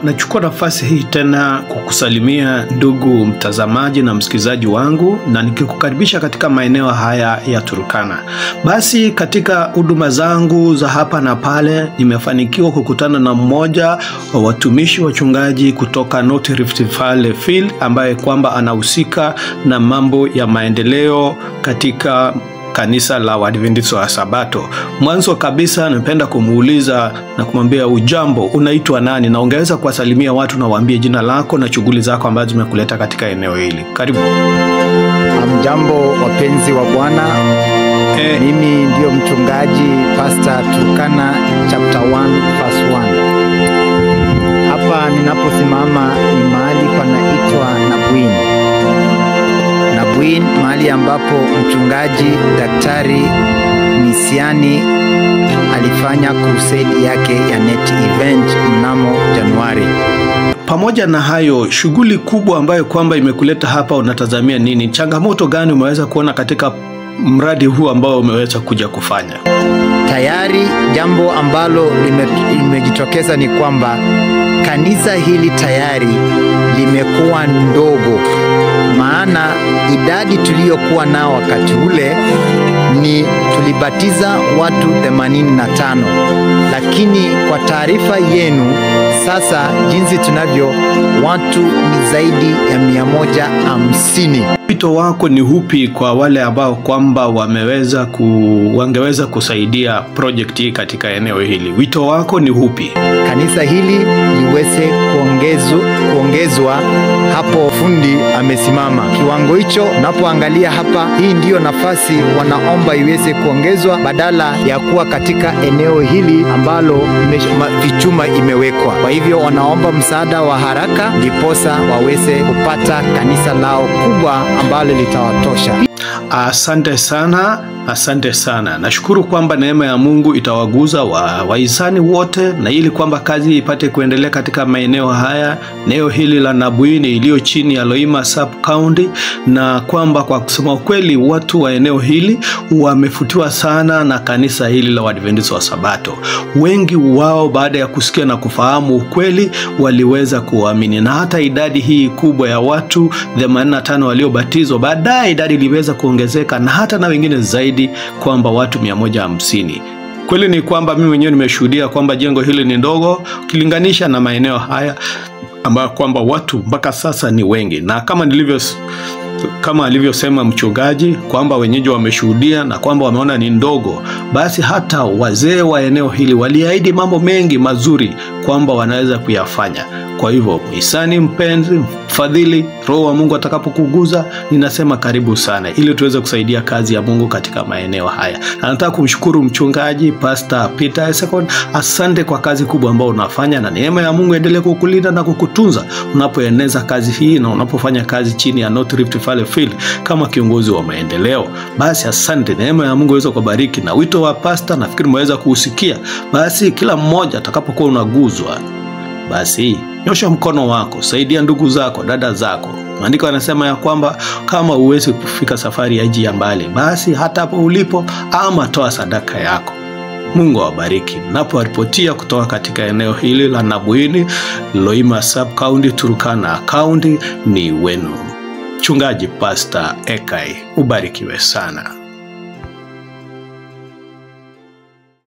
Nachukua nafasi hii tena kukusalimia ndugu mtazamaji na msikizaji wangu, na nikikukaribisha katika maeneo haya ya Turkana. Basi katika huduma zangu za hapa na pale nimefanikiwa kukutana na mmoja wa watumishi wachungaji kutoka North Rift Valley Field ambaye kwamba anahusika na mambo ya maendeleo katika kanisa la Waadventista wa Sabato. Mwanzo kabisa napenda kumuuliza na kumwambia ujambo, unaitwa nani, na ungeweza kuwasalimia watu na waambie jina lako na shughuli zako ambazo zimekuleta katika eneo hili. Karibu. Jambo wapenzi wa Bwana. Mimi ndio mchungaji Pastor Turkana chapter 1 verse 1. Hapa ninaposimama ni mahali panaitwa Nabuin. Nabuin, mahali ambapo mchungaji Daktari Misiani alifanya crusade yake ya net event mnamo Januari. Pamoja na hayo, shughuli kubwa ambayo kwamba imekuleta hapa, unatazamia nini? Changamoto gani umeweza kuona katika mradi huu ambao umeweza kuja kufanya? Tayari jambo ambalo limejitokeza ni kwamba kanisa hili tayari limekuwa ndogo, maana idadi tuliyokuwa nao wakati ule ni tulibatiza watu 85, lakini kwa taarifa yenu sasa jinsi tunavyo watu ni zaidi ya 150. Wito wako ni upi kwa wale ambao kwamba wangeweza kusaidia project hii katika eneo hili? Wito wako ni upi? Kanisa hili liweze kuongezwa hapo fundi amesimama. Kiwango hicho unapoangalia hapa, hii ndiyo nafasi wanaomba iweze kuongezwa badala ya kuwa katika eneo hili ambalo vichuma imewekwa. Kwa hivyo wanaomba msaada wa haraka ndiposa waweze kupata kanisa lao kubwa ambalo litawatosha. Asante sana, asante sana. Nashukuru kwamba neema ya Mungu itawaguza wahisani wote, na ili kwamba kazi ipate kuendelea katika maeneo haya, eneo hili la Nabuin iliyo chini ya Loima Sub County, na kwamba kwa kusema kweli watu wa eneo hili wamefutiwa sana na kanisa hili la Waadventista wa Sabato. Wengi wao baada ya kusikia na kufahamu ukweli waliweza kuamini, na hata idadi hii kubwa ya watu 85 waliobatizwa, baadaye idadi iliweza kuongezeka na hata na wengine zaidi kwamba watu 150. Kweli ni kwamba mimi mwenyewe nimeshuhudia kwamba jengo hili ni ndogo ukilinganisha na maeneo haya ambayo kwamba watu mpaka sasa ni wengi, na kama alivyosema mchungaji kwamba wenyeji wameshuhudia na kwamba wameona ni ndogo, basi hata wazee wa eneo hili waliahidi mambo mengi mazuri kwamba wanaweza kuyafanya. Kwa hivyo mhisani mpenzi, mfadhili, Roho wa Mungu atakapokuguza, ninasema karibu sana ili tuweze kusaidia kazi ya Mungu katika maeneo haya. Na nataka kumshukuru mchungaji Pastor Peter Esekon. Asante kwa kazi kubwa ambayo unafanya, na neema ya Mungu endelee kukulinda na kukutunza unapoeneza kazi hii na unapofanya kazi chini ya North Rift Valley Field kama kiongozi wa maendeleo. Basi asante, neema ya Mungu iweze kubariki, na wito wa pastor nafikiri mweza kuusikia. Basi kila mmoja atakapokuwa unaguzwa, basi nyosha mkono wako, saidia ndugu zako, dada zako. Maandiko yanasema ya kwamba kama uwezi kufika safari ya njia mbali, basi hata hapo ulipo ama toa sadaka yako. Mungu awabariki. Naporipotia kutoka katika eneo hili la Nabuin, Loima Sub County, Turkana County, ni wenu Mchungaji Pastor Ekai. Ubarikiwe sana.